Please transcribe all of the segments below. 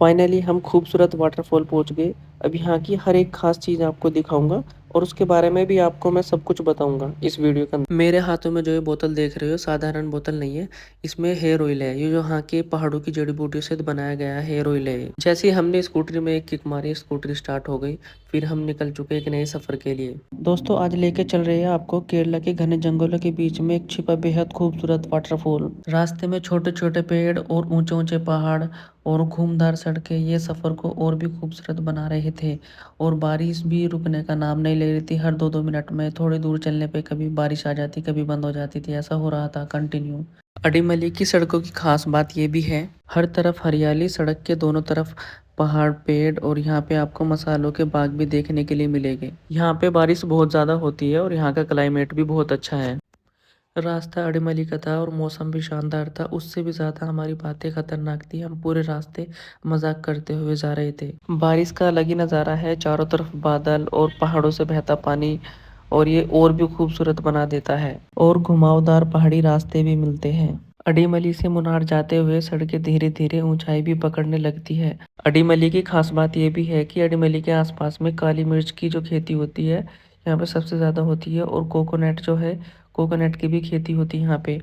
Finally हम खूबसूरत waterfall पहुंच गए। अब यहाँ की हर एक खास चीज़ आपको दिखाऊंगा और उसके बारे में भी आपको मैं सब कुछ बताऊंगा इस वीडियो के अंदर। मेरे हाथों में जो ये बोतल देख रहे हो साधारण बोतल नहीं है, इसमें हेयर ऑयल है। ये जो यहाँ के पहाड़ों की जड़ी बूटियों से बनाया गया हेयर ऑयल है। जैसे ही हमने स्कूटरी में एक किक मारी, स्कूटरी स्टार्ट हो गई। फिर हम निकल चुके एक नए सफर के लिए। दोस्तों आज लेके चल रहे हैं आपको केरला के घने जंगलों के बीच में एक छिपा बेहद खूबसूरत वाटरफॉल। रास्ते में छोटे छोटे पेड़ और ऊंचे ऊंचे पहाड़ और घूमदार सड़कें ये सफ़र को और भी खूबसूरत बना रहे थे। और बारिश भी रुकने का नाम नहीं ले रही थी। हर दो दो मिनट में थोड़ी दूर चलने पे कभी बारिश आ जाती, कभी बंद हो जाती थी। ऐसा हो रहा था कंटिन्यू। अडीमली की सड़कों की खास बात ये भी है, हर तरफ हरियाली, सड़क के दोनों तरफ पहाड़, पेड़ और यहाँ पे आपको मसालों के बाग भी देखने के लिए मिलेंगे। यहाँ पे बारिश बहुत ज़्यादा होती है और यहाँ का क्लाइमेट भी बहुत अच्छा है। रास्ता अडीमली का था और मौसम भी शानदार था। उससे भी ज़्यादा हमारी बातें खतरनाक थी। हम पूरे रास्ते मजाक करते हुए जा रहे थे। बारिश का अलग ही नज़ारा है, चारों तरफ बादल और पहाड़ों से बहता पानी, और ये और भी खूबसूरत बना देता है। और घुमावदार पहाड़ी रास्ते भी मिलते हैं। अडीमली से मुनार जाते हुए सड़कें धीरे धीरे ऊंचाई भी पकड़ने लगती है। अडीमली की खास बात यह भी है कि अडीमली के आसपास में काली मिर्च की जो खेती होती है यहाँ पे सबसे ज़्यादा होती है। और कोकोनट जो है, कोकोनट की भी खेती होती है यहाँ पे।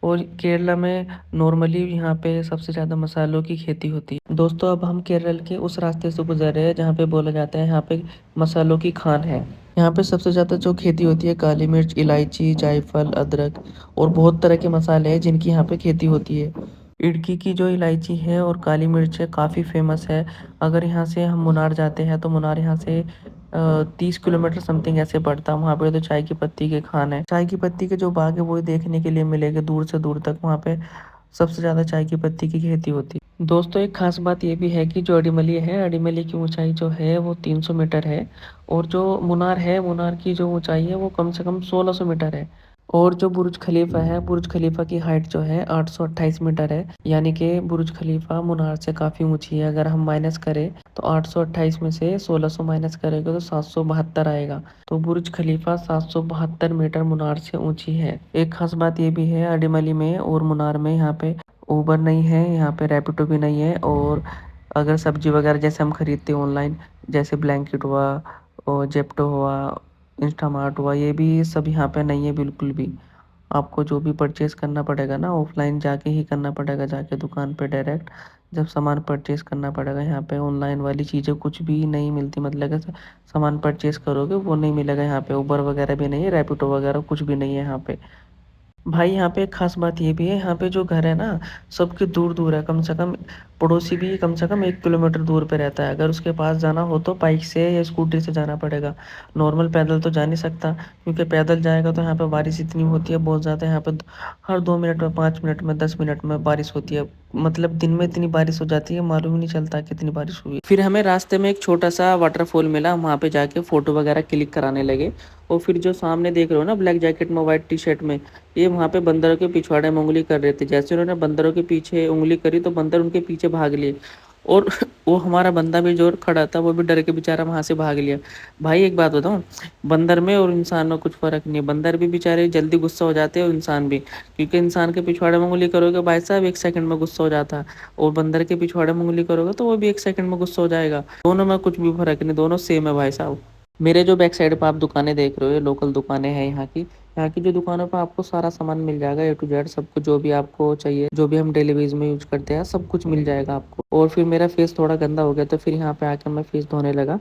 और केरला में नॉर्मली यहाँ पे सबसे ज़्यादा मसालों की खेती होती है। दोस्तों अब हम केरल के उस रास्ते से गुजर रहे हैं जहाँ पे बोला जाता है यहाँ पे मसालों की खान है। यहाँ पे सबसे ज़्यादा जो खेती होती है काली मिर्च, इलायची, जायफल, अदरक और बहुत तरह के मसाले हैं जिनकी यहाँ पे खेती होती है। इडकी की जो इलायची है और काली मिर्च है काफ़ी फेमस है। अगर यहाँ से हम मुनार जाते हैं तो मुनार यहाँ से 30 किलोमीटर समथिंग ऐसे पड़ता है। वहाँ पे तो चाय की पत्ती के खान है, चाय की पत्ती के जो बाग है वो देखने के लिए मिलेगा दूर से दूर तक। वहाँ पे सबसे ज़्यादा चाय की पत्ती की खेती होती है। दोस्तों एक खास बात ये भी है कि जो अडीमली है, अडीमली की ऊंचाई जो है वो 300 मीटर है। और जो मुनार है, मुनार की जो ऊंचाई है वो कम से कम 1600 मीटर है। और जो बुर्ज खलीफा है, बुर्ज खलीफा की हाइट जो है 828 मीटर है। यानी कि बुर्ज खलीफा मुनार से काफ़ी ऊंची है। अगर हम माइनस करें तो 828 में से 1600 माइनस करेंगे तो 772 आएगा। तो बुर्ज खलीफा 772 मीटर मुनार से ऊंची है। एक खास बात ये भी है अडीमली में और मुनार में, यहाँ पे उबर नहीं है, यहाँ पे रैपिडो भी नहीं है। और अगर सब्जी वगैरह जैसे हम खरीदते हैं ऑनलाइन, जैसे ब्लैंकेट हुआ और जेप्टो हुआ, इंस्टामार्ट हुआ, ये भी सब यहाँ पे नहीं है बिल्कुल भी। आपको जो भी परचेज़ करना पड़ेगा ना ऑफलाइन जाके ही करना पड़ेगा, जाके दुकान पे डायरेक्ट जब सामान परचेज़ करना पड़ेगा। यहाँ पे ऑनलाइन वाली चीज़ें कुछ भी नहीं मिलती, मतलब कि सामान परचेज़ करोगे वो नहीं मिलेगा यहाँ पे। उबर वगैरह भी नहीं है, रैपिडो वगैरह कुछ भी नहीं है यहाँ पे। भाई यहाँ पे एक खास बात ये भी है, यहाँ पे जो घर है ना सबके दूर दूर है। कम से कम पड़ोसी भी कम से कम 1 किलोमीटर दूर पे रहता है। अगर उसके पास जाना हो तो बाइक से या स्कूटी से जाना पड़ेगा। नॉर्मल पैदल तो जा नहीं सकता, क्योंकि पैदल जाएगा तो यहाँ पे बारिश इतनी होती है बहुत ज़्यादा। यहाँ पे हर 2 मिनट में, 5 मिनट में, 10 मिनट में बारिश होती है। मतलब दिन में इतनी बारिश हो जाती है मालूम ही नहीं चलता कितनी बारिश हुई। फिर हमें रास्ते में एक छोटा सा वाटरफॉल मिला, हम वहाँ पे जाके फोटो वगैरह क्लिक कराने लगे। और फिर जो सामने देख रहे हो ना ब्लैक जैकेट में व्हाइट टी शर्ट में, ये वहाँ पे बंदरों के पिछवाड़े में उंगली कर रहे थे। जैसे उन्होंने बंदरों के पीछे उंगली करी तो बंदर उनके पीछे भाग लिए। और वो हमारा बंदा भी जो खड़ा था वो भी डर के बेचारा वहां से भाग लिया। भाई एक बात बताऊं, बंदर में और इंसान में कुछ फर्क नहीं है। बंदर भी बेचारे जल्दी गुस्सा हो जाते हैं और इंसान भी, क्योंकि इंसान के पिछवाड़े में उंगली करोगे भाई साहब 1 सेकंड में गुस्सा हो जाता है, और बंदर के पिछवाड़े में उंगली करोगे तो वो भी 1 सेकंड में गुस्सा हो जाएगा। दोनों में कुछ भी फर्क नहीं, दोनों सेम है भाई साहब। मेरे जो बैक साइड पे आप दुकानें देख रहे हो, ये लोकल दुकानें हैं यहाँ की। यहाँ की जो दुकानों पर आपको सारा सामान मिल जाएगा, ए टू जेड सब कुछ जो भी आपको चाहिए, जो भी हम डेली बेस में यूज करते हैं सब कुछ मिल जाएगा आपको। और फिर मेरा फेस थोड़ा गंदा हो गया तो फिर यहाँ पे आकर मैं फेस धोने लगा।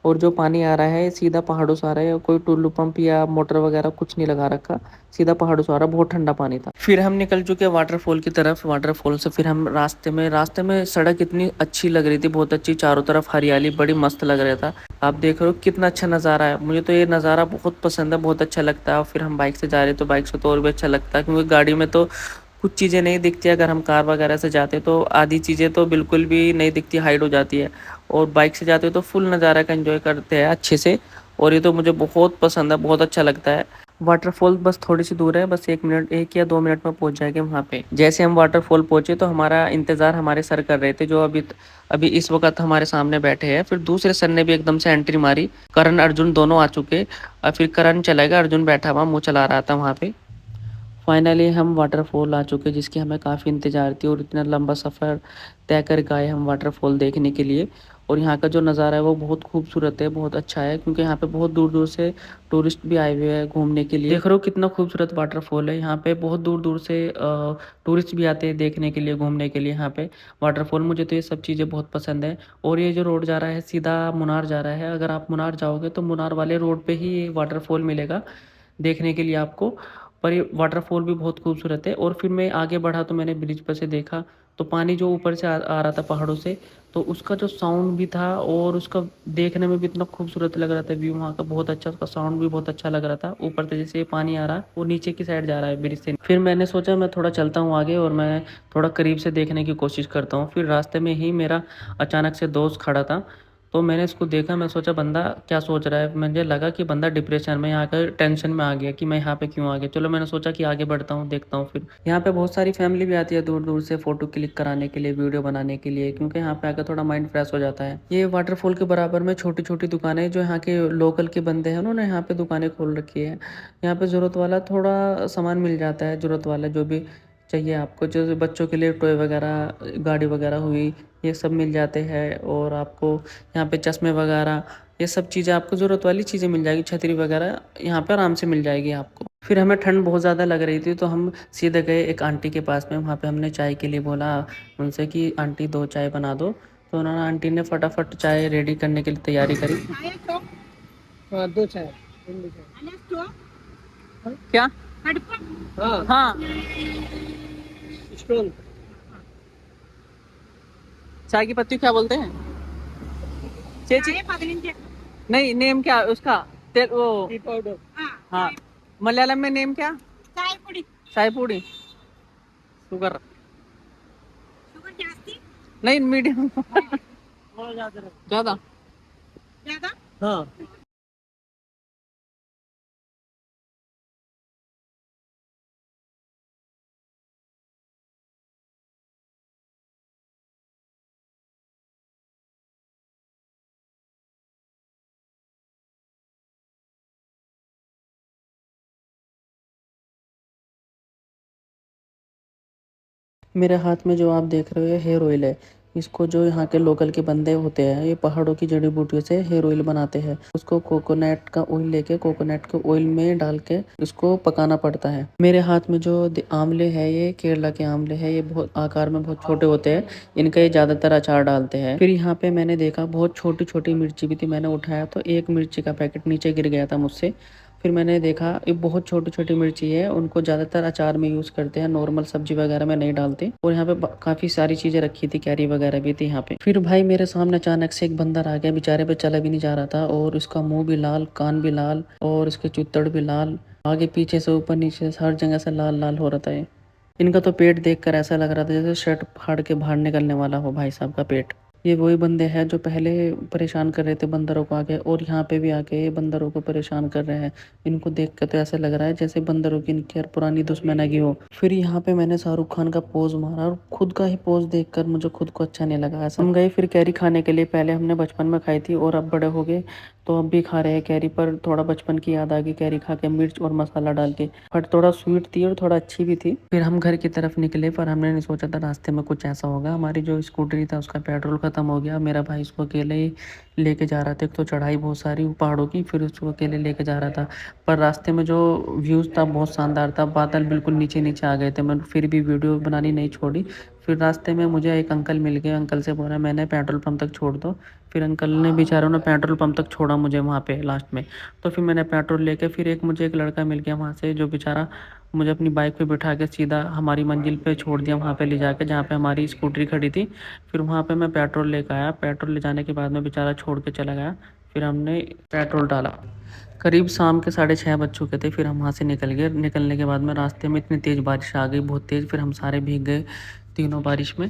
और जो पानी आ रहा है सीधा पहाड़ों से आ रहा है, कोई टुल्लू पंप या मोटर वगैरह कुछ नहीं लगा रखा, सीधा पहाड़ों से आ रहा, बहुत ठंडा पानी था। फिर हम निकल चुके वाटरफॉल की तरफ। वाटरफॉल से फिर हम रास्ते में सड़क इतनी अच्छी लग रही थी, बहुत अच्छी, चारों तरफ हरियाली, बड़ी मस्त लग रहा था। आप देख रहे हो कितना अच्छा नज़ारा है, मुझे तो ये नज़ारा बहुत पसंद है, बहुत अच्छा लगता है। और फिर हम बाइक से जा रहे तो बाइक से तो और भी अच्छा लगता है, क्योंकि गाड़ी में तो कुछ चीज़ें नहीं दिखती। अगर हम कार वगैरह से जाते तो आधी चीज़ें तो बिल्कुल भी नहीं दिखती, हाइड हो जाती है। और बाइक से जाते तो फुल नज़ारा का एंजॉय करते हैं अच्छे से। और ये तो मुझे बहुत पसंद है, बहुत अच्छा लगता है। वाटरफॉल बस थोड़ी सी दूर है, बस 1 मिनट, 1 या 2 मिनट में पहुंच जाएंगे वहाँ पे। जैसे हम वाटरफॉल पहुंचे तो हमारा इंतज़ार हमारे सर कर रहे थे, जो अभी अभी इस वक्त हमारे सामने बैठे हैं। फिर दूसरे सर ने भी एकदम से एंट्री मारी, करण अर्जुन दोनों आ चुके। और फिर करण चला गया, अर्जुन बैठा हुआ मुँह चला रहा था वहाँ पे। फाइनली हम वाटरफॉल आ चुके हैं जिसकी हमें काफ़ी इंतज़ार थी और इतना लंबा सफ़र तय करके आए हम वाटरफॉल देखने के लिए। और यहाँ का जो नज़ारा है वो बहुत खूबसूरत है, बहुत अच्छा है, क्योंकि यहाँ पे बहुत दूर-दूर से टूरिस्ट भी आए हुए हैं घूमने के लिए। देख रहे हो कितना खूबसूरत वाटरफॉल है, यहाँ पे बहुत दूर-दूर से टूरिस्ट भी आते हैं देखने के लिए, घूमने के लिए यहाँ पे वाटरफॉल। मुझे तो ये सब चीज़ें बहुत पसंद है। और ये जो रोड जा रहा है सीधा मुनार जा रहा है। अगर आप मुनार जाओगे तो मुनार वाले रोड पे ही ये वाटरफॉल मिलेगा देखने के लिए आपको। पर ये वाटरफॉल भी बहुत खूबसूरत है। और फिर मैं आगे बढ़ा तो मैंने ब्रिज पर से देखा तो पानी जो ऊपर से आ रहा था पहाड़ों से, तो उसका जो साउंड भी था और उसका देखने में भी इतना खूबसूरत लग रहा था व्यू वहाँ का, बहुत अच्छा, उसका साउंड भी बहुत अच्छा लग रहा था। ऊपर से जैसे पानी आ रहा है वो नीचे की साइड जा रहा है ब्रिज से। फिर मैंने सोचा मैं थोड़ा चलता हूँ आगे और मैं थोड़ा करीब से देखने की कोशिश करता हूँ। फिर रास्ते में ही मेरा अचानक से दोस्त खड़ा था, तो मैंने इसको देखा, मैं सोचा बंदा क्या सोच रहा है। मुझे लगा कि बंदा डिप्रेशन में, यहाँ का टेंशन में आ गया कि मैं यहाँ पे क्यों आ गया। चलो मैंने सोचा कि आगे बढ़ता हूँ, देखता हूँ। फिर यहाँ पे बहुत सारी फैमिली भी आती है दूर दूर से फ़ोटो क्लिक कराने के लिए, वीडियो बनाने के लिए, क्योंकि यहाँ पे आकर थोड़ा माइंड फ्रेश हो जाता है। ये वाटरफॉल के बराबर में छोटी छोटी दुकानें जो यहाँ के लोकल के बंदे हैं उन्होंने यहाँ पे दुकानें खोल रखी है। यहाँ पे ज़रूरत वाला थोड़ा सामान मिल जाता है, ज़रूरत वाला जो भी चाहिए आपको, जो बच्चों के लिए टॉय वगैरह, गाड़ी वगैरह हुई, ये सब मिल जाते हैं। और आपको यहाँ पे चश्मे वगैरह, ये सब चीज़ें आपको ज़रूरत वाली चीज़ें मिल जाएगी, छतरी वगैरह यहाँ पे आराम से मिल जाएगी आपको। फिर हमें ठंड बहुत ज़्यादा लग रही थी तो हम सीधे गए एक आंटी के पास में, वहाँ पे हमने चाय के लिए बोला उनसे कि आंटी 2 चाय बना दो। तो उन्होंने, आंटी ने फटाफट चाय रेडी करने के लिए तैयारी करी। हाँ, 2 चाय, 2 चाय। क्या? हाँ, हाँ, स्टोन। चाय की पत्ती क्या बोलते हैं चेची? नहीं, नेम क्या उसका? तेल वो, टी पाउडर। हाँ, मलयालम में नेम क्या? चाय पूड़ी। शुगर नहीं, मीडियम। और ज़्यादा। ज़्यादा। हाँ। मेरे हाथ में जो आप देख रहे हो ये हेयर ऑयल है। इसको जो यहाँ के लोकल के बंदे होते हैं ये पहाड़ों की जड़ी बूटियों से हेयर ऑयल बनाते हैं। उसको कोकोनट का ऑयल लेके कोकोनट के ऑयल में डाल के इसको पकाना पड़ता है। मेरे हाथ में जो आंवले है ये केरला के आंवले है, ये बहुत आकार में बहुत छोटे होते हैं, इनका ये ज्यादातर अचार डालते हैं। फिर यहाँ पे मैंने देखा बहुत छोटी छोटी मिर्ची भी थी, मैंने उठाया तो एक मिर्ची का पैकेट नीचे गिर गया था मुझसे। फिर मैंने देखा ये बहुत छोटी छोटी मिर्ची है, उनको ज़्यादातर अचार में यूज़ करते हैं, नॉर्मल सब्जी वगैरह में नहीं डालते। और यहाँ पे काफ़ी सारी चीज़ें रखी थी, कैरी वगैरह भी थी यहाँ पे। फिर भाई मेरे सामने अचानक से एक बंदर आ गया, बेचारे पे चला भी नहीं जा रहा था और उसका मुंह भी लाल, कान भी लाल और उसके चुत्तड़ भी लाल, आगे पीछे से ऊपर नीचे से हर जगह से लाल लाल हो रहा था ये। इनका तो पेट देखकर ऐसा लग रहा था जैसे शर्ट फाड़ के बाहर निकलने वाला हो भाई साहब का पेट। ये वही बंदे हैं जो पहले परेशान कर रहे थे बंदरों को आके, और यहाँ पे भी आके ये बंदरों को परेशान कर रहे हैं। इनको देख कर तो ऐसा लग रहा है जैसे बंदरों की इनकी यार पुरानी दुश्मनागी हो। फिर यहाँ पे मैंने शाहरुख खान का पोज मारा और खुद का ही पोज देखकर मुझे खुद को अच्छा नहीं लगा। ऐसा हम गए फिर कैरी खाने के लिए, पहले हमने बचपन में खाई थी और अब बड़े हो गए तो अब भी खा रहे हैं कैरी, पर थोड़ा बचपन की याद आ गई कैरी खा के, मिर्च और मसाला डाल के। बट थोड़ा स्वीट थी और थोड़ा अच्छी भी थी। फिर हम घर की तरफ निकले पर हमने नहीं सोचा था रास्ते में कुछ ऐसा होगा। हमारी जो स्कूटरी था उसका पेट्रोल खत्म हो गया, मेरा भाई उसको अकेले ही लेके जा रहा था। एक तो चढ़ाई बहुत सारी पहाड़ों की, फिर उसको अकेले लेके जा रहा था। पर रास्ते में जो व्यूज़ था बहुत शानदार था, बादल बिल्कुल नीचे नीचे आ गए थे। मैंने फिर भी वीडियो बनानी नहीं छोड़ी। फिर रास्ते में मुझे एक अंकल मिल गए, अंकल से बोला मैंने पेट्रोल पंप तक छोड़ दो। फिर अंकल ने बेचारों ने पेट्रोल पंप तक छोड़ा मुझे वहाँ पे लास्ट में। तो फिर मैंने पेट्रोल लेके, फिर मुझे एक लड़का मिल गया वहाँ से जो बेचारा मुझे अपनी बाइक पे बिठा के सीधा हमारी मंजिल पे छोड़ दिया, वहाँ पे ले जाके जहाँ पे हमारी स्कूटरी खड़ी थी। फिर वहाँ पे मैं पेट्रोल लेकर आया, पेट्रोल ले जाने के बाद में बेचारा छोड़ के चला गया। फिर हमने पेट्रोल डाला, करीब शाम के 6:30 बज चुके थे। फिर हम वहाँ से निकल गए। निकलने के बाद में रास्ते में इतनी तेज़ बारिश आ गई, बहुत तेज़, फिर हम सारे भीग गए तीनों बारिश में।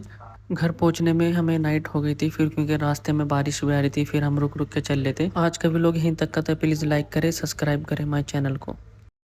घर पहुँचने में हमें नाइट हो गई थी फिर, क्योंकि रास्ते में बारिश भी आ रही थी। फिर हम रुक रुक के चल लेते। आज का व्लॉग यहीं तक का था, प्लीज़ लाइक करें, सब्सक्राइब करें हमारे चैनल को।